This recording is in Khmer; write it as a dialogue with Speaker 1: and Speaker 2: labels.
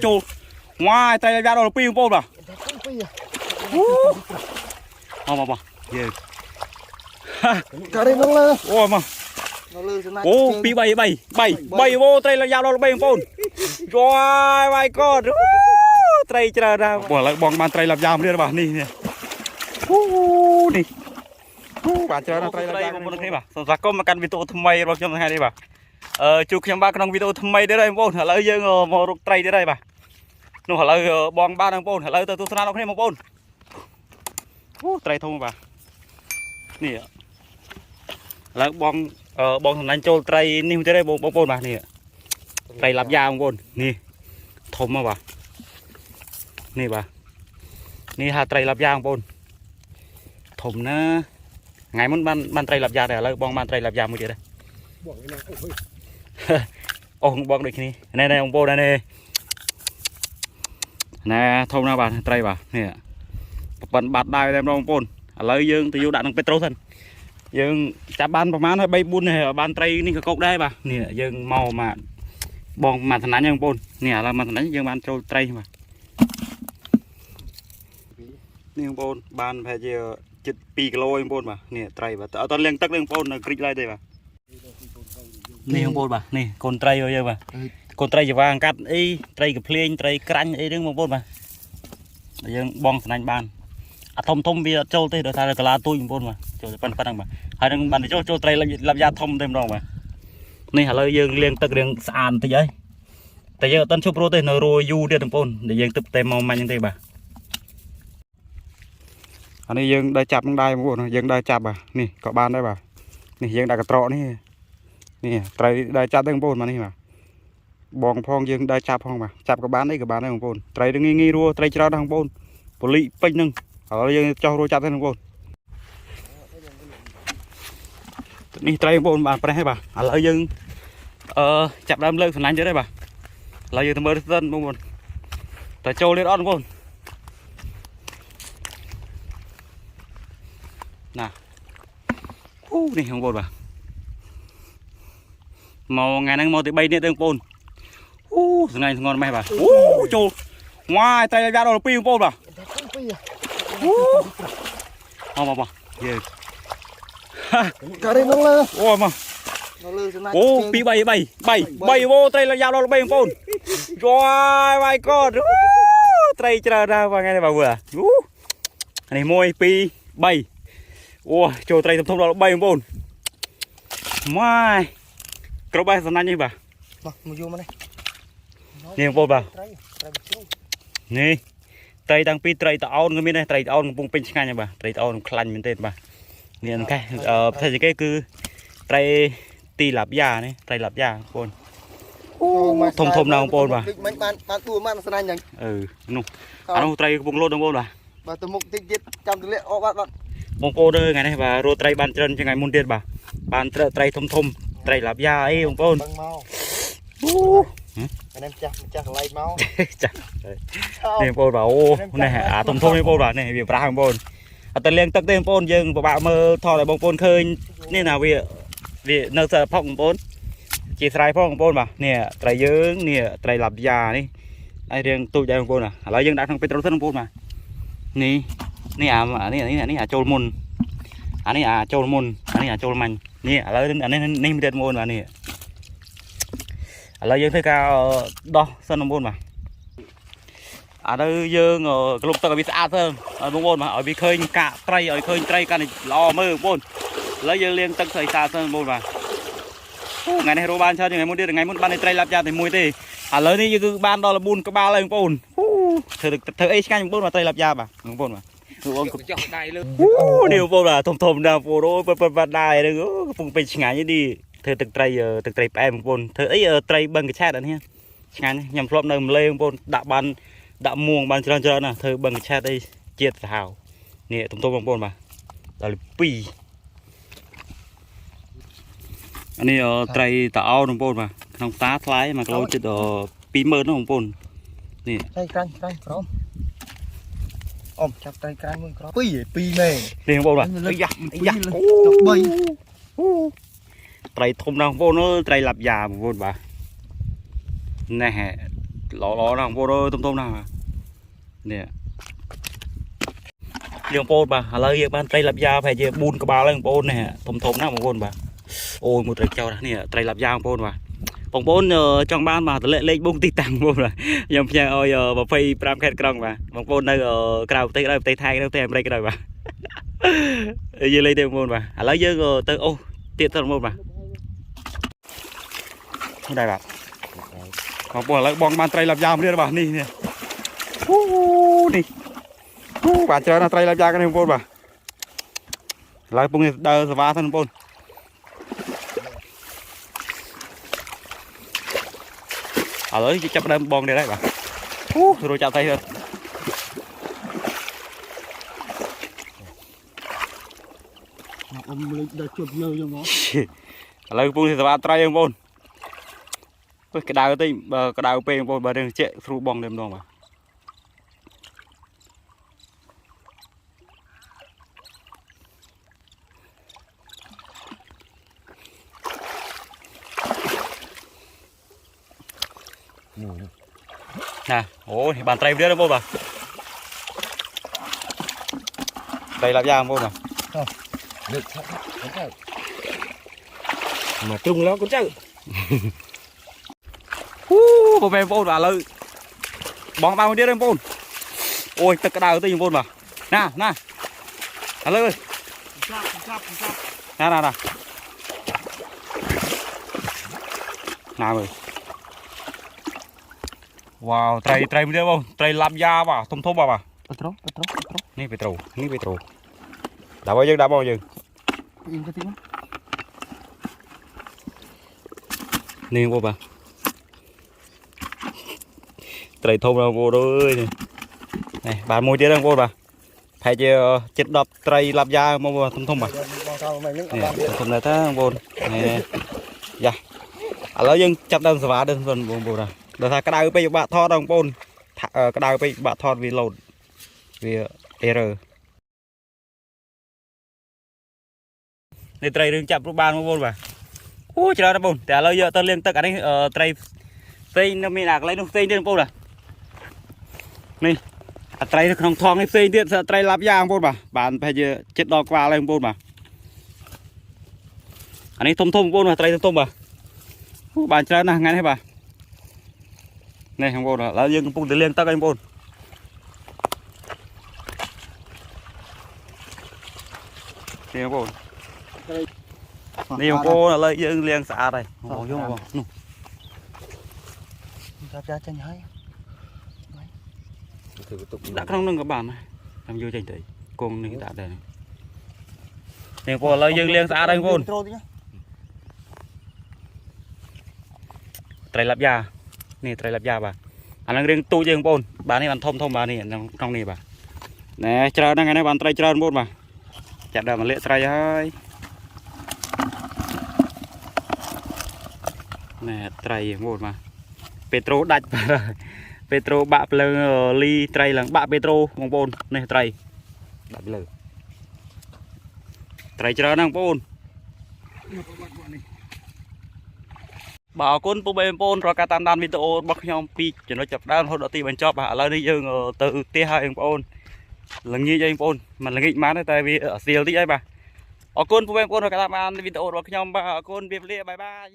Speaker 1: ចូលវ៉ាយត្រីយ៉ាដល់ពីបងប្អូនបាទមកយើង
Speaker 2: ការីនោះលើ
Speaker 1: អូមកអូពី3អូត្រីយ៉ាដល់3បងប្អូនវ៉ាយវាយកតត្រីច្រើនណាស់បងឥឡូវបងបានត្រីឡាប់យ៉ាមរៀនបាទនេះនេះបាទច្រើនណាស់ត្រីឡាប់យ៉ាបងប្អូនគ្នាបាទសូមស្វាគមន៍មកកាន់វីដេអូថ្មីរបស់ខ្ញុំថ្ងៃនេះបាទជួបខ្ញុំបាទក្នុងវីដេអូថ្មីទៀតហើយបងប្អូនឥឡូវយើងមករកត្រីទៀតហើយបាទនោះឥឡូវបងបានបងប្អូនឥឡូវទៅទស្សនាដល់គ្នាបងប្អូនត្រីធំបាទនេះឥឡូវបងសម្លាញ់ចូលត្រីនេះទៀតហើយបងប្អូនបាទនេះត្រីឡាប់យ៉ាបងប្អូននេះធំមកបាទនេះបាទនេះថាត្រីឡាប់យ៉ាបងប្អូនធំណាថ្ងៃមុនបានត្រីឡាប់យ៉ាដែរឥឡូវបងបានត្រីឡាប់យ៉ាមួយទៀតដែរអូបងដូចគ្នាណែបងប្អូនណែធំណាស់បាទត្រីបាទនេះប៉ិនបាត់ដែរតែបងប្អូនឥឡូវយើងទៅយកដាក់ក្នុងពេត្រូសិនយើងចាប់បានប្រហែល3 4នេះបានត្រីនេះក៏កុកដែរបាទនេះយើងមកមកបងមកថ្នាក់ហ្នឹងបងប្អូននេះឥឡូវមកថ្នាក់យើងបានចូលត្រីបាទនេះបងប្អូនបានប្រហែលជាជិត2 គីឡូបងប្អូនបាទនេះត្រីបាទអត់តលាងទឹកទេបងប្អូននៅគ្រីកឡើយទេបាទនេះបងប្អូនបាទនេះកូនត្រីយើងបាទកូនត្រីជាវាងកាត់អីត្រីកាភ្លេងត្រីក្រាញ់អីហ្នឹងបងប្អូនបាទយើងបងស្នាញ់បានអាធំវាអត់ចូលទេដោយសារកាឡាទូចបងប្អូនបាទចូលប៉ុណ្ណឹងបាទហើយនឹងបានចូលត្រីឡាប់យ៉ាធំតែម្ដងបាទនេះឥឡូវយើងលាងទឹករៀងស្អាតបន្តិចហើយតែយើងអត់ទាន់ឈប់រស់ទេនៅរស់យូរទៀតបងប្អូនដែលយើងទឹកតែមកមាញ់ហ្នឹងទេបាទអានេះយើងដើរចាប់នឹងដែរបងប្អូនយើងដើរចាប់បាទនេះក៏បានដែរបាទនេះយើងដាក់កត្រកនេះត្រីដើរចាប់ទេបងប្អូនបាទនេះបាទបងផងយើងដើរចាប់ផងបាទចាប់ក៏បានអីក៏បានដែរបងប្អូនត្រីនឹងងាយរស់ត្រីច្រើនណាស់បងប្អូនប៉ូលីពេញហ្នឹងឥឡូវយើងចោះរស់ចាប់ទេបងប្អូននេះត្រីបងប្អូនបានប្រេះហើយបាទឥឡូវយើងចាប់ដើមលើកសំណាញ់ទៀតហើយបាទឥឡូវយើងទៅមើលសិនបងប្អូនតើចូលទៀតអត់បងប្អូនណានេះបងប្អូនបាទមកថ្ងៃហ្នឹងមកទី3នេះទេបងប្អូនស្ងាញ់ស្ងន់ម៉េះបាទចូលវ៉ាយត្រីយ៉ាដល់2បងប្អូនបាទមកយើង
Speaker 2: ការីនោះលើ
Speaker 1: អូមកអូពី3អូត្រីយ៉ាដល់3បងប្អូនវ៉ាយវាយកតត្រីច្រើនណាស់ថ្ងៃនេះបាទនេះ1 2 3អូចូលត្រីធំដល់3បងប្អូនម៉ាយគ្រប់បែបសំណាញ់នេះបាទ
Speaker 2: មកយកមកនេះ
Speaker 1: នេះបងប្អូនបាទនេះត្រីតាំងពីត្រីតអោនក៏មានដែរត្រីតអោនកំពុងពេញឆ្ងាញ់ហើយបាទត្រីតអោនខ្លាញ់មែនទេបាទនេះអង្គប្រភេទគេគឺត្រីទីឡាប់យ៉ានេះត្រីឡាប់យ៉ាបងប្អូនធំណាស់បងប្អូនបាទ
Speaker 2: មិនបានទួបានស្នាញ់អញ្ចឹង
Speaker 1: នោះអានោះត្រីកំពុងលោតបងប្អូន
Speaker 2: បាទទៅមុខតិចទៀតចាំទម្លាក់អស់បាទ
Speaker 1: បងប្អូនអើយថ្ងៃនេះបាទរត់ត្រីបានច្រើនជាងថ្ងៃមុនទៀតបាទបានត្រីធំត្រីឡាប់យ៉ាអីបងប្អូន
Speaker 2: អានេះចាស់កន្លែងមក
Speaker 1: ចាស់នេះបងប្អូនបាទអូនេះអាធំនេះបងប្អូនបាទនេះវាប្រាស់បងប្អូនអត់ទៅលាងទឹកទេបងប្អូនយើងពិបាកមើលថតឲ្យបងប្អូនឃើញនេះណាវានៅសើផុកបងប្អូនជាស្រ័យផងបងប្អូនបាទនេះត្រីយើងនេះត្រីឡាប់យ៉ានេះហើយរៀងទូចដែរបងប្អូនឥឡូវយើងដាក់ក្នុងពេត្រូសិនបងប្អូនបាទនេះអាចូលមុនអានេះអាចូលមុនអានេះអាចូលមាញ់នេះឥឡូវអានេះមានទៀតបងប្អូនបាទនេះឥឡូវយើងធ្វើការដោះសិនបងប្អូនបាទឥឡូវយើងក្លុបទឹកឲ្យវាស្អាតទៅបងប្អូនបាទឲ្យវាឃើញកាកត្រីឲ្យឃើញត្រីកាន់តែល្អមើលបងប្អូនឥឡូវយើងលាងទឹកស្អាតទៅបងប្អូនបាទថ្ងៃនេះរកបានច្រើនជាងថ្ងៃមុនទៀតថ្ងៃមុនបានត្រីឡាប់យ៉ាតែមួយទេឥឡូវនេះយើងគឺបានដល់4 ក្បាលហើយបងប្អូនធ្វើអីឆ្ងាញ់បងប្អូនបាទត្រីឡាប់យ៉ាបាទបងប្អូនបាទបងចោះដៃលើនេះបងប្អូនបាទធំណាស់បងប្អូនអូប៉ាដៃហ្នឹងកំពុងពេញឆ្ងាញ់នេះធ្វើទឹកត្រីផ្អែមបងប្អូនធ្វើអីត្រីបឹងកឆាតអានេះឆ្ងាញ់ខ្ញុំធ្លាប់នៅម្លេបងប្អូនដាក់មួងបានច្រើនណាស់ធ្វើបឹងកឆាតអីជាតិសាហាវនេះធំបងប្អូនបាទដល់2អានេះត្រីតអោបងប្អូនបាទក្នុងផ្សារថ្លៃ1 គីឡូជិត20000ហ្នឹងបងប្អូននេះ
Speaker 2: ត្រីក្រាញ់ក្រមអមចាប់ត្រីក្រាញ់មួយក្រម2មែន
Speaker 1: នេះបងប្អូនបាទយ៉ាត្រីធំណាស់បងប្អូនអើយត្រីឡាប់យ៉ាបងប្អូនបាទណែ lò nào vô rồi tôm nào mà nè liêng bồn bà lấy việc ban tây lập gia phải về bùn cái bao lên bồn này thôm nào mà bồn bà ôi một trâu nè tây lập gia bồn bà bông bồn trong ban mà lệ lên bông tít tăng bồn là nhầm nhà ơi bà phi pram kẹt còng bà bông bồn đây cào tây thay đâu tem đây cái đời bà giờ lấy tiền bồn bà lấy việc tới ô tiện thật bồn bà đây bà bông bồn lấy bông ban tây lập gia đi bà nè nè bà chơi là tây lập gia cái này bồn bà lấy bông này đờ sờ thân bồn ở đấy chấp đâm bông đây đấy bà rồi chào tay hơn
Speaker 2: ông đã chụp nơi cho nó
Speaker 1: lấy bông thì sờ tây bồn cái đào cái đào pe bồn bà đừng chạy through bông đêm đâu mà nè ôi bàn tay biết không bà đây làm ra không bà
Speaker 2: được mà trung nó cũng chắc
Speaker 1: cô về bồn bà lợi bóng bao nhiêu đấy bồn ôi tất cả đào tinh bồn bà nè nè lợi nè nè nè nào rồi wow trai mới không trai làm da bà thôm bà ní Petro đã bao nhiêu nè vô bà trai thôm đâu vô đôi này bạn mua chứ đang vô bà phải chưa chết đập trai làm da mua thôm bà thôm này thế vô nè dạ lấy dân chặt đơn sờ đơn vần vô ra để thay cái đào bây bạn thọ đồng bồn cái đào bây bạn thọ vì lột vì error để trai đừng chạm lúc ban bồn mà ui trời ơi bồn để lấy giờ tao liên tất cả đây trai trai nó mình lấy nó trai điên bồn à này trai nó không thong cái trai điên trai làm giang bồn mà bạn phải giờ chết đo qua lên bồn mà anh ấy thôm bồn mà trai thôm mà bạn chơi nè ngay đây bà này không bồn là dương bồn để liên tắc anh bồn này bồn này bồn là lấy dương liên xả đây không vô bồn
Speaker 2: ra chân hay
Speaker 1: đã không nâng các bạn này làm vô trình thấy con này tạ đây này bồn lấy dương liên xả đây bồn trai lập gia nè trai lập gia bà anh đang riêng tu dương bồn bà này bạn thôm bà này trong này bà nè chờ đang ngày nay bạn trai chờ bồn bà chặt đời mà lệ trai hơi nè trai bồn mà Petro đạch Petro bạ lơ ly trai là bạ Petro bông bồn nè trai bạ lơ trai chờ đang bồn bảo con bố bên bồn rồi cả tam đan video bắt nhau pi cho nó chập đan hồi đầu tiên mình cho bà lên đi dương từ tia hai anh bồn lần như anh bồn mà là nghịch má này tại vì ở siêu tí ấy bà ở con bố bên bồn rồi cả tam đan video bắt nhau bà con bia bye bye